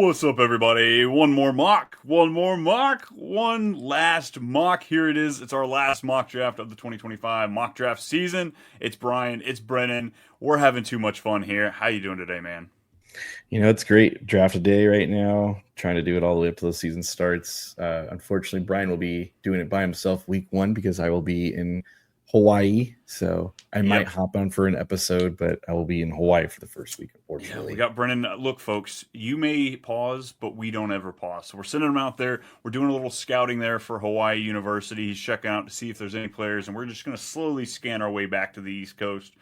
What's up, everybody? One last mock. Here it is. It's our last mock draft of the 2025 mock draft season. It's Brian. It's Brennan. We're having too much fun here. How you doing today, man? It's great draft a day right now. Trying to do it all the way up till the season starts. Unfortunately, Brian will be doing it by himself week one because I will be in Hawaii. So I might hop on for an episode, but I will be in Hawaii for the first week, unfortunately. Yeah, we got Brennan. Look, folks, you may pause, but we don't ever pause. So we're sending him out there. We're doing a little scouting there for Hawaii University. He's checking out to see if there's any players, and we're just going to slowly scan our way back to the East Coast.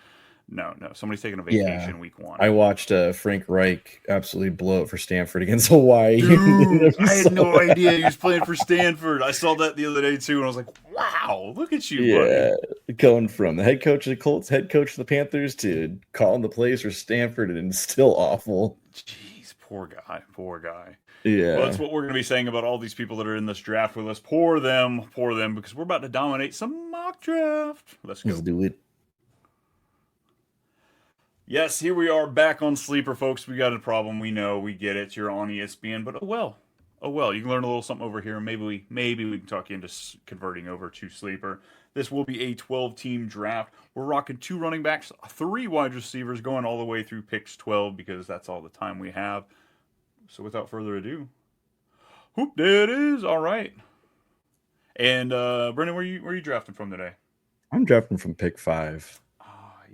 No, somebody's taking a vacation week one. I watched Frank Reich absolutely blow it for Stanford against Hawaii. Dude, I had no idea he was playing for Stanford. I saw that the other day too, and I was like, wow, look at you, buddy. Going from the head coach of the Colts, head coach of the Panthers, to calling the plays for Stanford, and still awful. Jeez, poor guy. Yeah. Well, that's what we're going to be saying about all these people that are in this draft with us. Poor them, because we're about to dominate some mock draft. Let's do it. Yes, here we are back on Sleeper, folks. We got a problem. We know, we get it. You're on ESPN, but oh well. You can learn a little something over here. Maybe we can talk you into converting over to Sleeper. This will be a 12-team draft. We're rocking 2 running backs, 3 wide receivers, going all the way through picks 12 because that's all the time we have. So without further ado, there it is. All right. And Brendan, where you drafting from today? I'm drafting from pick 5.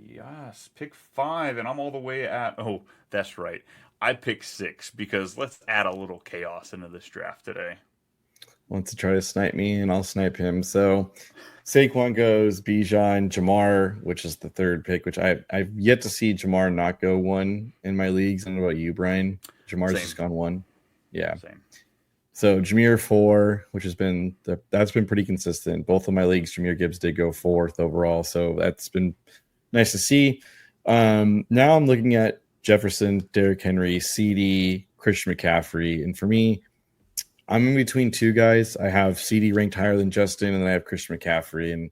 Yes, pick 5, and I'm all the way at, oh, that's right. I picked 6 because let's add a little chaos into this draft today. Wants to try to snipe me, and I'll snipe him. So Saquon goes, Bijan, Jamar, which is the 3rd pick, which I've yet to see Jamar not go 1 in my leagues. I don't know about you, Brian. Jamar's just gone 1. Yeah. Same. So Jameer 4, which has been that's been pretty consistent. Both of my leagues, Jahmyr Gibbs did go 4th overall, so that's been nice to see. Now I'm looking at Jefferson, Derrick Henry, CD, Christian McCaffrey. And for me, I'm in between 2 guys. I have CD ranked higher than Justin, and then I have Christian McCaffrey. And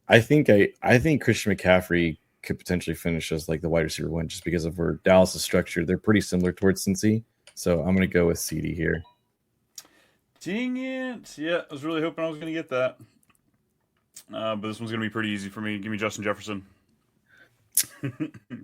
I think Christian McCaffrey could potentially finish as like the wide receiver 1 just because of where Dallas is structured. They're pretty similar towards Cincy. So I'm going to go with CD here. Dang it. Yeah, I was really hoping I was going to get that. But this one's going to be pretty easy for me. Give me Justin Jefferson.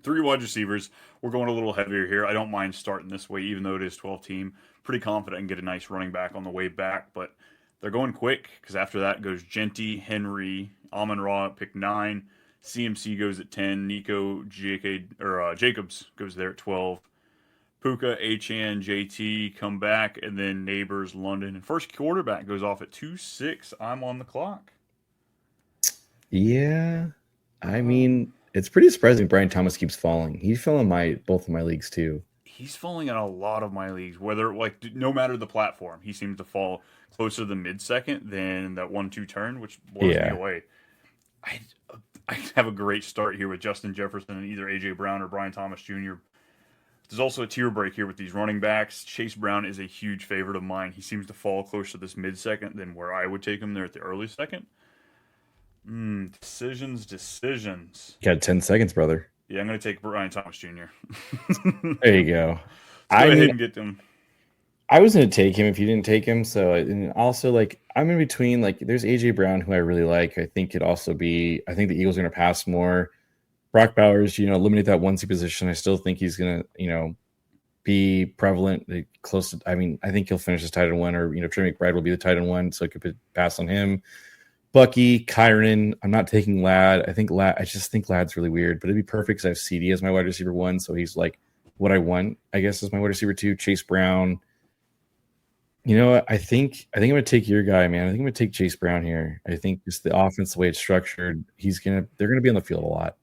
3 wide receivers. We're going a little heavier here. I don't mind starting this way, even though it is 12-team. Pretty confident I can get a nice running back on the way back, but they're going quick because after that goes Genty, Henry, Amon-Ra at pick 9. CMC goes at 10. Nico Jacobs goes there at 12. Puka, Achane, JT come back, and then Neighbors, London. And first quarterback goes off at 2-6. I'm on the clock. Yeah, I mean, it's pretty surprising Brian Thomas keeps falling. He fell in both of my leagues too. He's falling in a lot of my leagues, whether no matter the platform, he seems to fall closer to the mid-second than that 1-2 turn, which blows me away. I have a great start here with Justin Jefferson and either AJ Brown or Brian Thomas Jr. There's also a tier break here with these running backs. Chase Brown is a huge favorite of mine. He seems to fall closer to this mid-second than where I would take him there at the early second. Decisions. You got 10 seconds, brother. Yeah, I'm going to take Brian Thomas Jr. There you go. Go ahead and get them. I was going to take him if you didn't take him. So, and also, I'm in between. There's AJ Brown, who I really like. I think the Eagles are going to pass more. Brock Bowers, eliminate that 1C position. I still think he's going to, be prevalent, close to. I mean, I think he'll finish as tight end 1, or Trey McBride will be the tight end 1, so it could pass on him. Bucky, Kyron. I'm not taking Ladd. I just think Ladd's really weird, but it'd be perfect because I have CD as my wide receiver 1, so he's like what I want, I guess, as my wide receiver 2. Chase Brown. You know what? I think I'm gonna take your guy, man. I think I'm gonna take Chase Brown here. I think just the offense, the way it's structured, they're gonna be on the field a lot.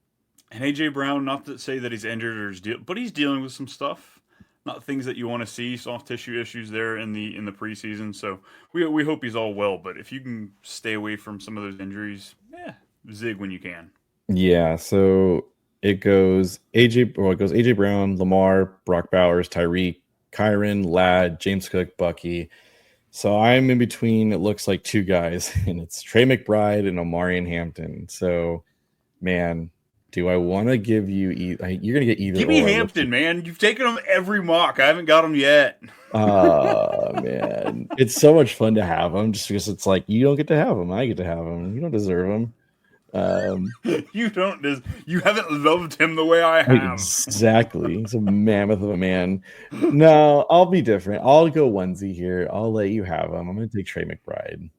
And AJ Brown, not to say that he's injured or but he's dealing with some stuff. Not things that you want to see, soft tissue issues there in the preseason. So we hope he's all well. But if you can stay away from some of those injuries, zig when you can. Yeah. So it goes AJ Brown, Lamar, Brock Bowers, Tyreek, Kyron, Ladd, James Cook, Bucky. So I'm in between. It looks like 2 guys, and it's Trey McBride and Omarion Hampton. So, man. Do I want to give you? You're going to get either. Give me Hampton, man. You've taken him every mock. I haven't got him yet. Oh man, it's so much fun to have them just because it's like you don't get to have them. I get to have them. You don't deserve them. Um, You don't. You haven't loved him the way I have. exactly. He's a mammoth of a man. No, I'll be different. I'll go onesie here. I'll let you have him. I'm going to take Trey McBride.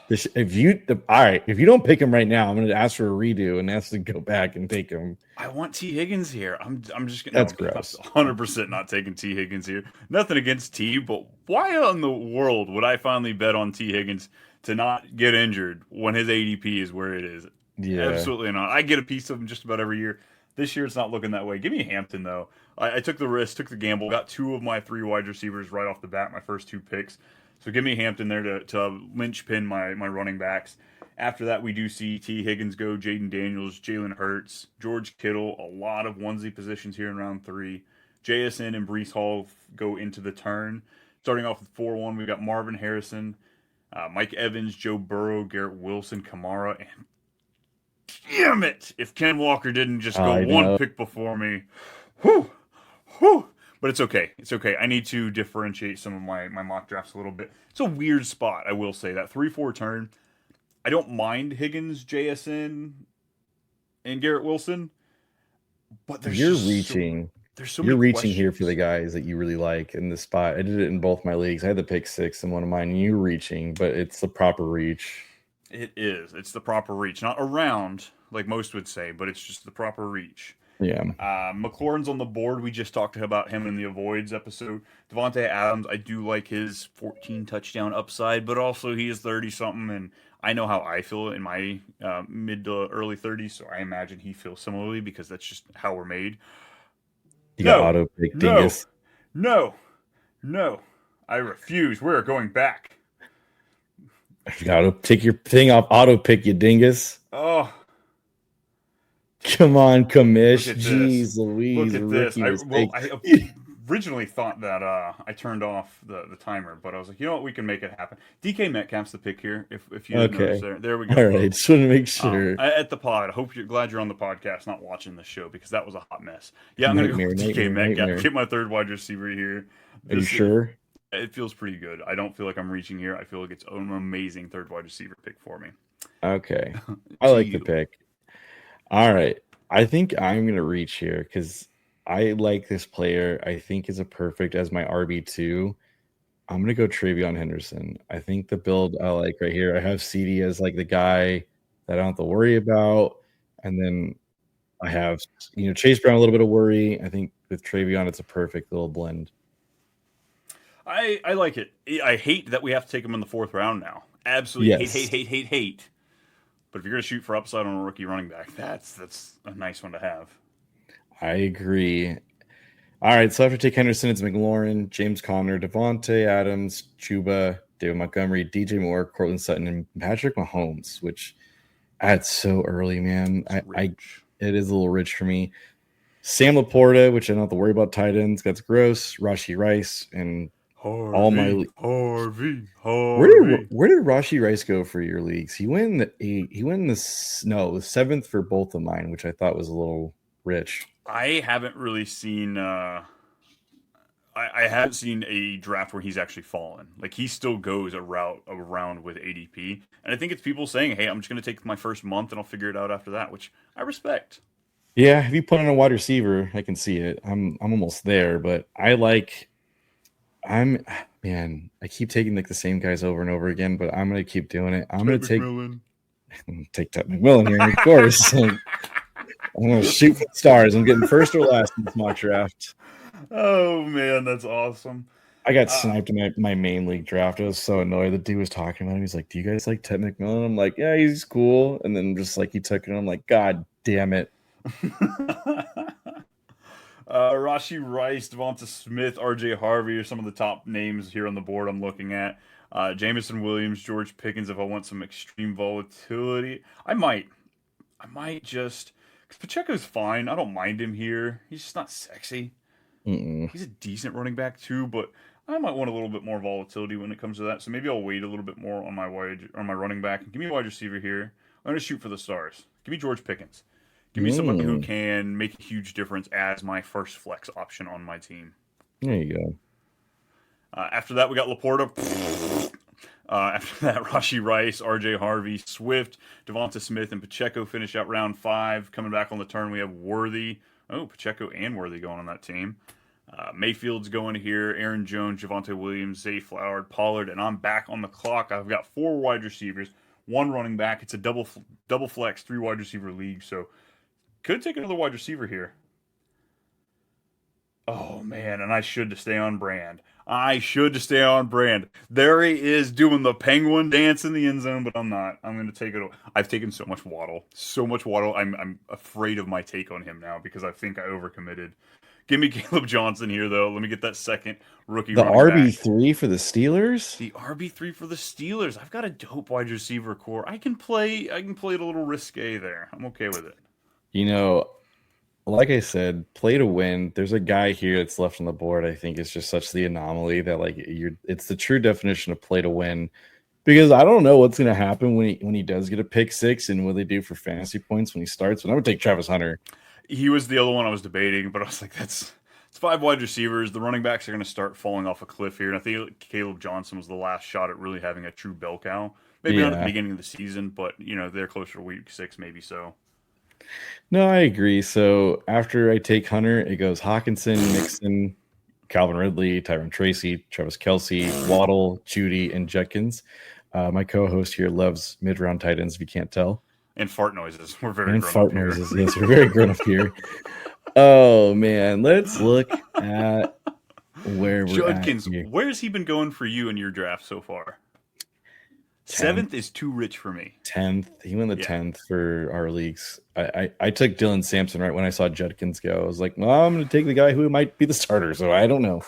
All right, if you don't pick him right now, I'm going to ask for a redo and ask to go back and take him. I want T. Higgins here. I'm just gonna. That's No, gross. 100% not taking T. Higgins here. Nothing against T, but why in the world would I finally bet on T. Higgins to not get injured when his ADP is where it is? Yeah. Absolutely not. I get a piece of him just about every year. This year it's not looking that way. Give me Hampton though. I took the risk, took the gamble, got two of my three wide receivers right off the bat, my first two picks. So give me Hampton there to linchpin my running backs. After that, we do see T. Higgins go, Jaden Daniels, Jalen Hurts, George Kittle, a lot of onesie positions here in round three. JSN and Brees Hall go into the turn. Starting off with 4-1, we've got Marvin Harrison, Mike Evans, Joe Burrow, Garrett Wilson, Kamara, and damn it, if Ken Walker didn't just go I one know. pick before me. Whew, whew. But it's okay. It's okay. I need to differentiate some of my mock drafts a little bit. It's a weird spot, I will say. That 3-4 turn, I don't mind Higgins, JSN, and Garrett Wilson, but You're reaching. there's so You're many reaching here for questions. the guys that you really like in this spot. I did it in both my leagues. I had the pick six in one of mine. And you're reaching, but it's the proper reach. It is. It's the proper reach, not around like most would say, but it's just the proper reach. Yeah. McLaurin's on the board. We just talked about him in the avoids episode. Devontae Adams, I do like his 14 touchdown upside, but also he is 30 something, and I know how I feel in my mid to early 30s, so I imagine he feels similarly because that's just how we're made. You got No, auto pick no, dingus. no, no. I refuse. We're going back. You gotta take your thing off auto pick, you dingus. Oh, Come on, look commish. at this. Jeez Look Louise, at this. rookie mistake. I originally thought that I turned off the timer, but I was like, you know what, we can make it happen. DK Metcalf's the pick here. If you didn't notice Okay. there we go, All right. folks. Just want to make sure. At the pod. I hope you're glad you're on the podcast, not watching the show because that was a hot mess. Yeah, I'm gonna go Nightmare, with DK nightmare, Metcalf. nightmare. Get my third wide receiver here. Are you This sure? it feels pretty good. I don't feel like I'm reaching here. I feel like it's an amazing third wide receiver pick for me. Okay. I To like the you. pick. All right. I think I'm gonna reach here because I like this player. I think is a perfect as my RB2. I'm gonna go Travion Henderson. I think the build I like right here. I have CD as like the guy that I don't have to worry about, and then I have Chase Brown a little bit of worry. I think with Travion, it's a perfect little blend. I like it. I hate that we have to take him in the fourth round now. Absolutely Yes, hate. But if you're gonna shoot for upside on a rookie running back, that's a nice one to have. I agree. All right, so after take Henderson, it's McLaurin, James Conner, Devontae Adams, Chuba, David Montgomery, DJ Moore, Cortland Sutton, and Patrick Mahomes, which that's so early, man. It's rich. It is a little rich for me. Sam Laporta, which I don't have to worry about tight ends, that's gross. Rashi Rice and all my Harvey. where did Rashi Rice go for your leagues? He went the seventh for both of mine, which I thought was a little rich. I haven't really seen. I haven't seen a draft where he's actually fallen. Like he still goes around with ADP, and I think it's people saying, "Hey, I'm just going to take my first month and I'll figure it out after that," which I respect. Yeah, if you put in a wide receiver, I can see it. I'm almost there, but I'm man, I keep taking like the same guys over and over again, but I'm gonna keep doing it. I'm gonna take Ted McMillan here, of course. I'm gonna shoot for the stars. I'm getting first or last in this mock draft. Oh man, that's awesome. I got sniped in my main league draft. I was so annoyed. The dude was talking about him. He's like, "Do you guys like Ted McMillan?" I'm like, "Yeah, he's cool." And then just like he took it, I'm like, "God damn it!" Rashi Rice, Devonta Smith, R.J. Harvey are some of the top names here on the board I'm looking at. Jameson Williams, George Pickens. If I want some extreme volatility, I might just because Pacheco's fine. I don't mind him here. He's just not sexy. Mm-mm. He's a decent running back too, but I might want a little bit more volatility when it comes to that. So maybe I'll wait a little bit more on my running back and give me a wide receiver here. I'm gonna shoot for the stars. Give me George Pickens. Give me somebody who Mm, can make a huge difference as my first flex option on my team. there you go. After that, we got Laporta. After that, Rashi Rice, R.J. Harvey, Swift, Devonta Smith, and Pacheco finish out round 5. Coming back on the turn, we have Worthy. Oh, Pacheco and Worthy going on that team. Mayfield's going here. Aaron Jones, Javonte Williams, Zay Flowers, Pollard, and I'm back on the clock. I've got 4 wide receivers, 1 running back. It's a double flex, 3 wide receiver league. So could take another wide receiver here. Oh man, and I should stay on brand. I should stay on brand. There he is doing the penguin dance in the end zone, but I'm not. I'm going to take it. I've taken so much Waddle, so much Waddle. I'm afraid of my take on him now because I think I overcommitted. Give me Caleb Johnson here though. Let me get that second rookie The running back. RB3 for the Steelers? The RB3 for the Steelers. I've got a dope wide receiver core. I can play. I can play it a little risque there. I'm okay with it. You know, like I said, play to win. There's a guy here that's left on the board. I think it's just such the anomaly that like it's the true definition of play to win. Because I don't know what's going to happen when he does get a pick 6 and what they do for fantasy points when he starts. But I'm going to take Travis Hunter. He was the other one I was debating, but I was like, it's 5 wide receivers. The running backs are going to start falling off a cliff here, and I think Caleb Johnson was the last shot at really having a true bell cow. Maybe not at the beginning of the season, but they're closer to week 6, maybe so. No, I agree. So after I take Hunter, it goes Hawkinson, Mixon, Calvin Ridley, Tyron Tracy, Travis Kelce, Waddle, Judy, and Judkins. My co-host here loves mid-round tight ends, if you can't tell. And fart noises. We're very and grown fart up here. noises. Yes, we're very grown up here. Oh man, let's look at where we're Judkins, at here. where's he been going for you in your draft so far? 7th is too rich for me. 10th. He went the 10th for our leagues. I took Dylan Sampson right when I saw Judkins go. I was like, well, I'm going to take the guy who might be the starter. So I don't know.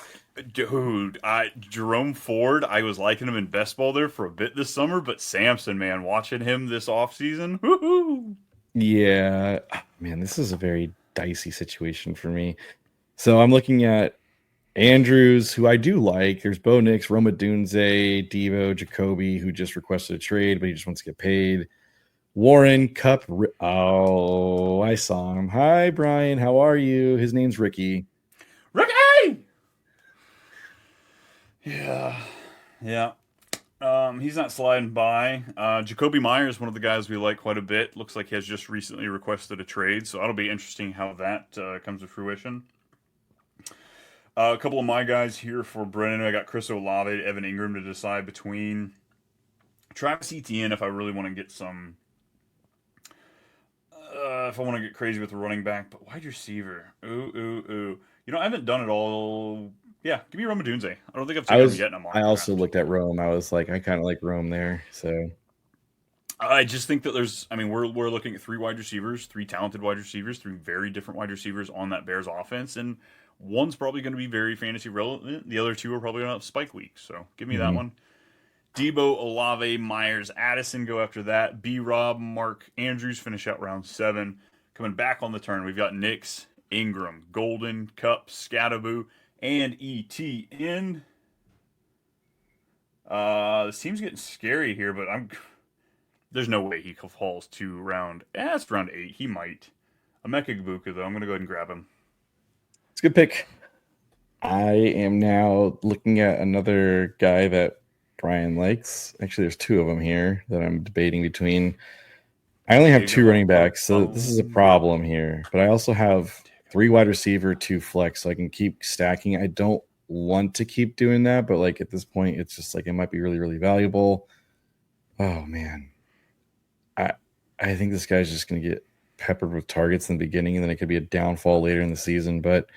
Dude, Jerome Ford, I was liking him in best ball there for a bit this summer, but Sampson, man, watching him this offseason, woohoo! Yeah, man, this is a very dicey situation for me. So I'm looking at Andrews, who I do like. There's Bo Nix, Roma Dunze, Devo, Jacoby, who just requested a trade, but he just wants to get paid. Warren, Cup. Oh, I saw him. Hi, Brian. How are you? His name's Ricky. Ricky! Yeah. He's not sliding by. Jacoby Myers, one of the guys we like quite a bit. Looks like he has just recently requested a trade, so that'll be interesting how that comes to fruition. A couple of my guys here for Brennen. I got Chris Olave, Evan Ingram to decide between. Travis Etienne, if I really want to get some. If I want to get crazy with the running back, but wide receiver. Ooh. I haven't done it all. Yeah, give me Roma Dunze. I don't think I've taken him yet in a mock I also draft. looked at Rome. I was like, I kind of like Rome there. So I just think that we're looking at 3 wide receivers, 3 talented wide receivers, 3 very different wide receivers on that Bears offense, and one's probably going to be very fantasy relevant. The other 2 are probably going to have spike weeks. So give me that one. Debo, Olave, Myers, Addison go after that. B-Rob, Mark Andrews finish out round 7. Coming back on the turn, we've got Nix, Ingram, Golden, Cup, Scattaboo, and ETN. This team's getting scary here, but there's no way he falls to round. It's round 8. He might. Emeka Egbuka, though. I'm going to go ahead and grab him. it's a good pick. I am now looking at another guy that Brian likes. Actually, there's 2 of them here that I'm debating between. I only have 2 running backs, so this is a problem here. But I also have 3 wide receiver, 2 flex, so I can keep stacking. I don't want to keep doing that, but like at this point, it's just like it might be really, really valuable. Oh man, I think this guy's just going to get peppered with targets in the beginning, and then it could be a downfall later in the season. But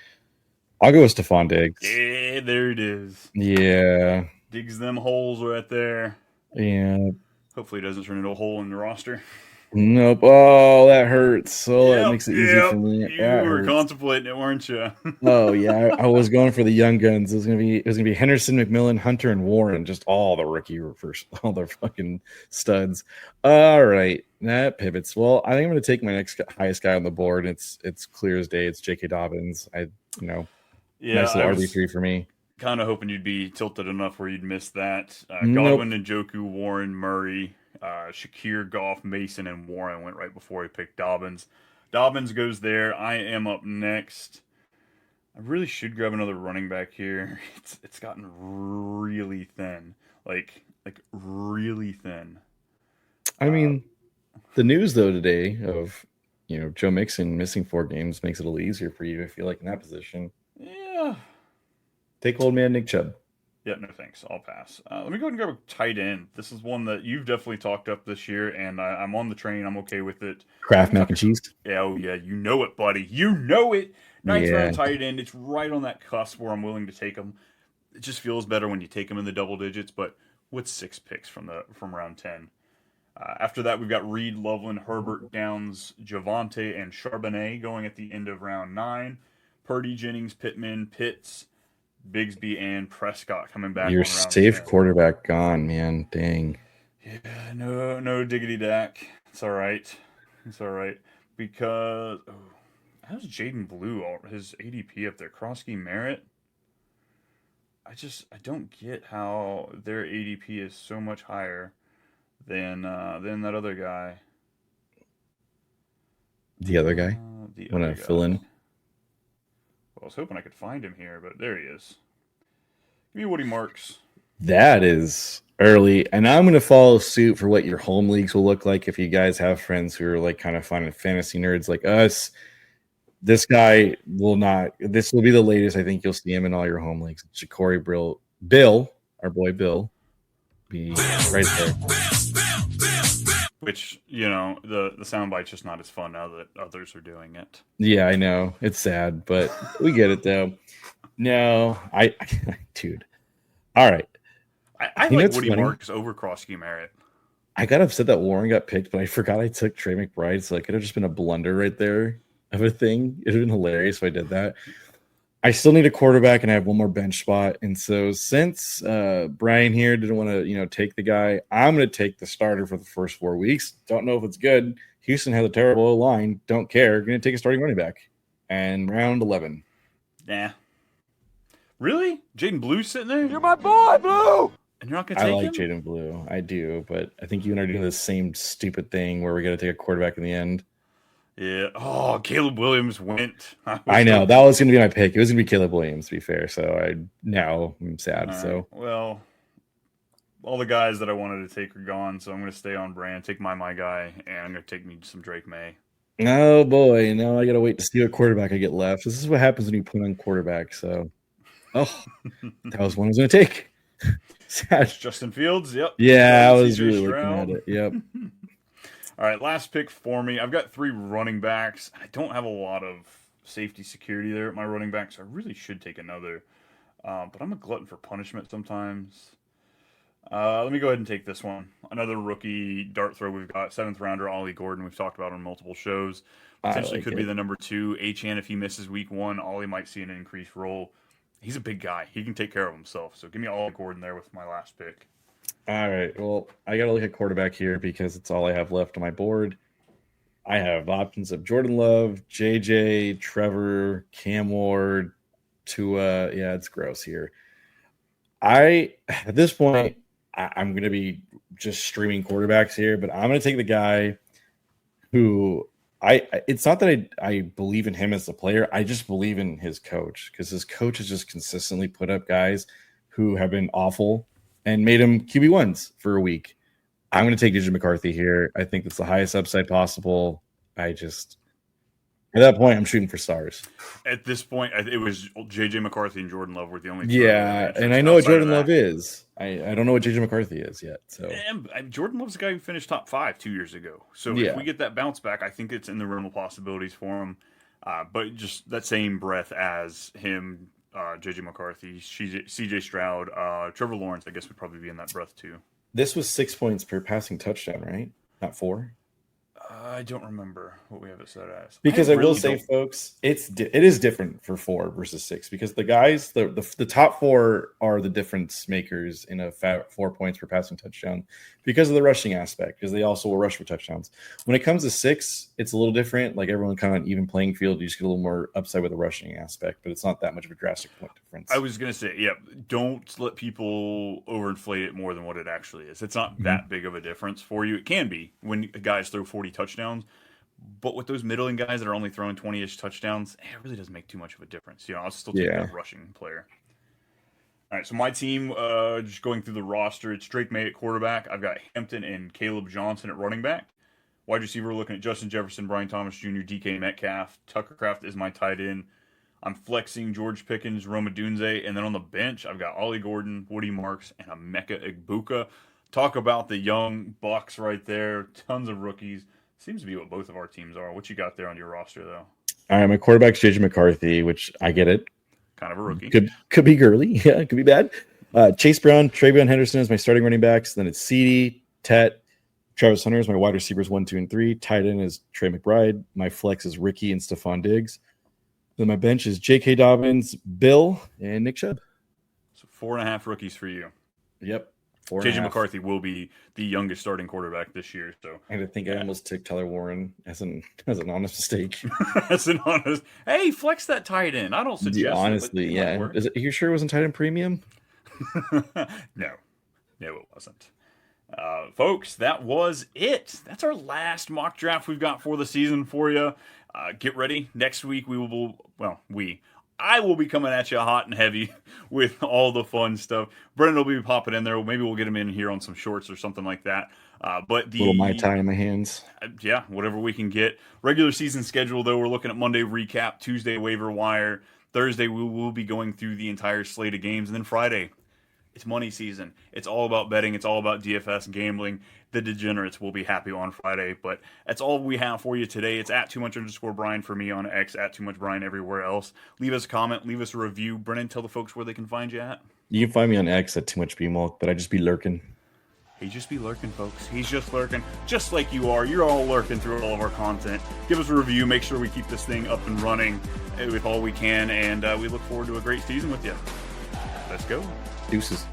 I'll go with Stephon Diggs. Yeah, there it is. Yeah. Digs them holes right there. Yeah. Hopefully it doesn't turn into a hole in the roster. Nope. Oh, that hurts. Oh, that makes it easy for me. You were contemplating it, weren't you? Oh yeah, I was going for the young guns. It was gonna be Henderson, McMillan, Hunter, and Warren. Just all the rookie first, all the fucking studs. All right, that pivots. Well, I think I'm gonna take my next highest guy on the board. It's clear as day. It's J.K. Dobbins. Nice little RB3 for me. Kind of hoping you'd be tilted enough where you'd miss that. Nope. Godwin, Njoku, Warren, Murray, Shakir, Goff, Mason, and Warren went right before he picked Dobbins. Dobbins goes there. I am up next. I really should grab another running back here. It's gotten really thin, like really thin. I mean, the news though today of Joe Mixon missing 4 games makes it a little easier for you. I feel like in that position. Yeah. Take old man Nick Chubb. Yeah, no thanks. I'll pass. Let me go ahead and grab a tight end. This is one that you've definitely talked up this year, and I'm on the train. I'm okay with it. Kraft mac and cheese. Yeah, oh yeah, you know it, buddy. You know it. Ninth Yeah. round tight end. It's right on that cusp where I'm willing to take him. It just feels better when you take him in the double digits. But with 6 picks from round 10? After that, we've got Reed, Loveland, Herbert, Downs, Javante, and Charbonnet going at the end of round 9. Purdy, Jennings, Pittman, Pitts, Bigsby, and Prescott coming back. Your on round safe 10. quarterback gone, man. Dang. Yeah, no diggity Dak. It's all right. It's all right because how's Jaden Blue his ADP up there? Krosky Merritt. I don't get how their ADP is so much higher than that other guy. The other guy. Want to fill in? Well, I was hoping I could find him here, but there he is. Give me Woody Marks. That is early, and I'm going to follow suit for what your home leagues will look like if you guys have friends who are like kind of fun and fantasy nerds like us. This guy will not. This will be the latest. I think you'll see him in all your home leagues. Ja'Cory Bill, our boy Bill, be right there. Which, the soundbite's just not as fun now that others are doing it. Yeah, I know. It's sad, but we get it though. No, dude. All right. I like Woody Marks over Krosky Merritt. I got upset that Warren got picked, but I forgot I took Trey McBride, so it could have just been a blunder right there of a thing. It would have been hilarious if I did that. I still need a quarterback, and I have one more bench spot. And so since Brian here didn't want to, take the guy, I'm going to take the starter for the first 4 weeks. Don't know if it's good. Houston has a terrible line. Don't care. Going to take a starting running back. And round 11. Nah. Really? Jaden Blue's sitting there? You're my boy, Blue! And you're not going to take him? I like Jaden Blue. I do, but I think you and I are doing the same stupid thing where we got to take a quarterback in the end. Yeah. Oh, Caleb Williams went. I know. That was going to be my pick. It was going to be Caleb Williams, to be fair. So I'm sad. Right. So well, all the guys that I wanted to take are gone, so I'm going to stay on brand, take my guy, and I'm going to take me some Drake May. Oh boy, now I got to wait to see what quarterback I get left. This is what happens when you put on quarterback. So, that was one I was going to take. Sad. Justin Fields. Yep. Yeah, I was really looking at it. Yep. All right, last pick for me. I've got 3 running backs. I don't have a lot of safety security there at my running back, so I really should take another. But I'm a glutton for punishment sometimes. Let me go ahead and take this one. Another rookie dart throw. We've got 7th rounder Ollie Gordon. We've talked about on multiple shows. Potentially could be the number 2. Achane, if he misses week 1, Ollie might see an increased role. He's a big guy. He can take care of himself. So give me Ollie Gordon there with my last pick. All right. Well, I got to look at quarterback here because it's all I have left on my board. I have options of Jordan Love, JJ, Trevor, Cam Ward, Tua. Yeah, it's gross here. At this point, I'm going to be just streaming quarterbacks here, but I'm going to take the guy who it's not that I believe in him as a player. I just believe in his coach because his coach has just consistently put up guys who have been awful and made him QB1s for a week. I'm going to take DJ McCarthy here. I think that's the highest upside possible. At that point, I'm shooting for stars. At this point, it was J.J. McCarthy and Jordan Love were the only two. Yeah, and I know what Jordan Love is. I don't know what J.J. McCarthy is yet. So and Jordan Love's the guy who finished top 5 2 years ago. So if we get that bounce back, I think it's in the realm of possibilities for him. But just that same breath as him, J.J. McCarthy, C.J. Stroud, Trevor Lawrence, I guess would probably be in that breath too. This was 6 points per passing touchdown, right? Not 4? I don't remember what we have it set as. Because I will say, folks, it is different for 4 versus 6 because the guys, the top 4 are the difference makers in a 4 points per passing touchdown because of the rushing aspect, because they also will rush for touchdowns. When it comes to 6, it's a little different. Like everyone kind of even playing field, you just get a little more upside with the rushing aspect, but it's not that much of a drastic point difference. I was going to say, don't let people overinflate it more than what it actually is. It's not that big of a difference for you. It can be when guys throw 40 touchdowns, But with those middling guys that are only throwing 20-ish touchdowns, it really doesn't make too much of a difference. I'll still take that rushing player. All right, so my team, just going through the roster, it's Drake May at quarterback. I've got Hampton and Caleb Johnson at running back. Wide receiver, we're looking at Justin Jefferson, Brian Thomas Jr., DK Metcalf. Tucker Kraft is my tight end. I'm flexing George Pickens, Roma Dunze, and then on the bench, I've got Ollie Gordon, Woody Marks, and Emeka Egbuka. Talk about the young bucks right there. Tons of rookies. Seems to be what both of our teams are. What you got there on your roster, though? All right, my quarterback's JJ McCarthy, which I get it. Kind of a rookie. Could be girly. Yeah, it could be bad. Chase Brown, Travion Henderson is my starting running backs. Then it's CeeDee, Tet, Travis Hunter is my wide receivers 1, 2, and 3. Tight end is Trey McBride. My flex is Ricky and Stephon Diggs. Then my bench is J.K. Dobbins, Bill, and Nick Chubb. So 4.5 rookies for you. Yep. JJ McCarthy will be the youngest starting quarterback this year. So I think I almost took Tyler Warren as an honest mistake. As an honest, hey, flex that tight end. I don't suggest. Honestly, yeah. Are you sure it wasn't tight end premium? No, it wasn't. Folks, that was it. That's our last mock draft we've got for the season for you. Get ready. Next week I will be coming at you hot and heavy with all the fun stuff. Brennen will be popping in there. Maybe we'll get him in here on some shorts or something like that. But the little Mai Tai in my hands. Yeah, whatever we can get. Regular season schedule, though, we're looking at Monday recap, Tuesday waiver wire. Thursday, we will be going through the entire slate of games. And then Friday, it's money season. It's all about betting. It's all about DFS gambling. The degenerates will be happy on Friday. But that's all we have for you today. It's at @2much_Brian for me on X, at @2muchBrian everywhere else. Leave us a comment. Leave us a review. Brennen, tell the folks where they can find you at. You can find me on X at @TooMuchBMilk, but I just be lurking. He just be lurking, folks. He's just lurking, just like you are. You're all lurking through all of our content. Give us a review. Make sure we keep this thing up and running with all we can. And we look forward to a great season with you. Let's go. Deuces.